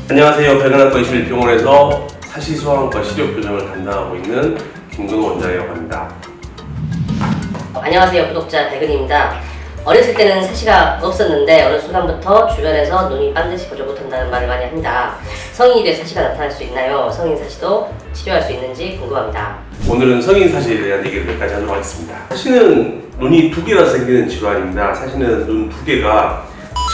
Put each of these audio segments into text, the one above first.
안녕하세요. 백은학과 21병원에서 사시소환과 시력교정을 담당하고 있는 김근호 원장이라고 합니다. 안녕하세요. 구독자 백은입니다. 어렸을 때는 사시가 없었는데 어느 순간부터 주변에서 눈이 반드시 보지 못한다는 말을 많이 합니다. 성인이 돼 사시가 나타날 수 있나요? 성인 사시도 치료할 수 있는지 궁금합니다. 오늘은 성인 사시에 대한 얘기를 몇 가지 하도록 하겠습니다. 사시는 눈이 두 개라서 생기는 질환입니다. 사시는 눈 두 개가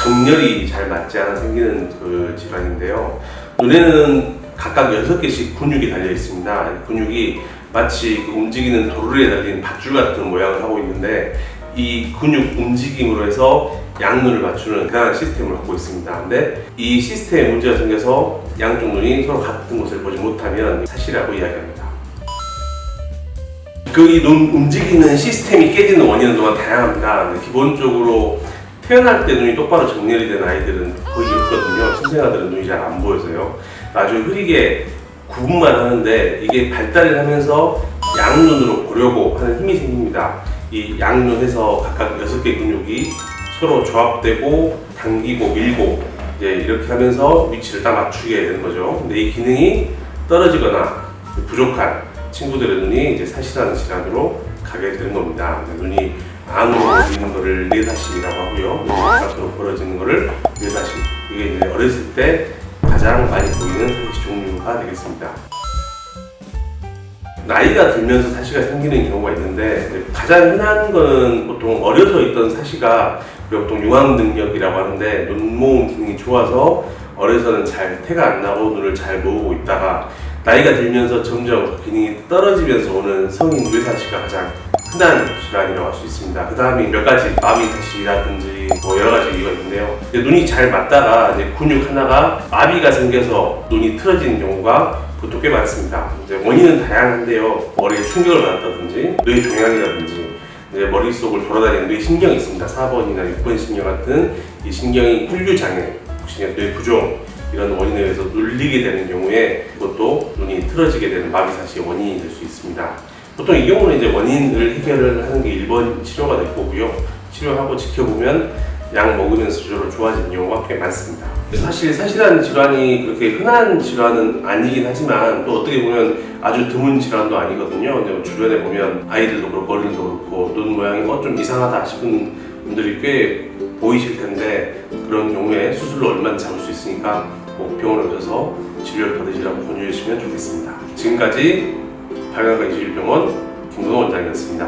정렬이 잘 맞지 않아 생기는 그 질환인데요. 눈에는 각각 6개씩 근육이 달려 있습니다. 근육이 마치 그 움직이는 도르래에 달린 밧줄 같은 모양을 하고 있는데 이 근육 움직임으로 해서 양눈을 맞추는 대단한 시스템을 갖고 있습니다. 근데 이 시스템에 문제가 생겨서 양쪽 눈이 서로 같은 곳을 보지 못하면 사시라고 이야기합니다. 그 이 눈 움직이는 시스템이 깨지는 원인은 또한 다양합니다. 기본적으로 태어날 때 눈이 똑바로 정렬이 된 아이들은 거의 없거든요. 신생아들은 눈이 잘 안 보여서요. 아주 흐리게 구분만 하는데 이게 발달을 하면서 양눈으로 보려고 하는 힘이 생깁니다. 이 양눈에서 각각 6개 근육이 서로 조합되고 당기고 밀고 이제 이렇게 하면서 위치를 딱 맞추게 되는 거죠. 근데 이 기능이 떨어지거나 부족한 친구들의 눈이 이제 사시라는 질환으로 가게 되는 겁니다. 눈이 안으로 보이는 거를 뇌사시라고 하고요. 바깥으로 벌어지는 거를 뇌사시. 이게 이제 어렸을 때 가장 많이 보이는 사시 종류가 되겠습니다. 나이가 들면서 사시가 생기는 경우가 있는데 가장 흔한 거는 보통 어려서 있던 사시가 보통 융합 능력이라고 하는데 눈 모음 기능이 좋아서 어려서는 잘 태가 안 나고 눈을 잘 모으고 있다가 나이가 들면서 점점 기능이 떨어지면서 오는 성인 뇌사시가 가장 흔한 질환이라고 할 수 있습니다. 그 다음에 몇 가지 마비사시라든지 뭐 여러 가지 이유가 있는데요. 눈이 잘 맞다가 이제 근육 하나가 마비가 생겨서 눈이 틀어지는 경우가 보통 꽤 많습니다. 이제 원인은 다양한데요. 머리에 충격을 받았다든지 뇌 종양이라든지 이제 머릿속을 돌아다니는 뇌 신경이 있습니다. 4번이나 6번 신경 같은 이 신경이 혈류 장애, 혹시 뇌 부종 이런 원인에 의해서 눌리게 되는 경우에 그것도 눈이 틀어지게 되는 마비사시의 원인이 될 수 있습니다. 보통 이 경우는 이제 원인을 해결을 하는 게 1번 치료가 될 거고요. 치료하고 지켜보면 약 먹으면서 저절로 좋아지는 경우가 꽤 많습니다. 사실 사시라는 질환이 그렇게 흔한 질환은 아니긴 하지만 또 어떻게 보면 아주 드문 질환도 아니거든요. 근데 주변에 보면 아이들도 그렇고 어른도 그렇고 눈 모양이 좀 이상하다 싶은 분들이 꽤 보이실 텐데 그런 경우에 수술로 얼마나 잡을 수 있으니까 꼭 병원에 오셔서 치료를 받으시라고 권유해 주시면 좋겠습니다. 지금까지 백은학과 21병원 김근호 원장이었습니다.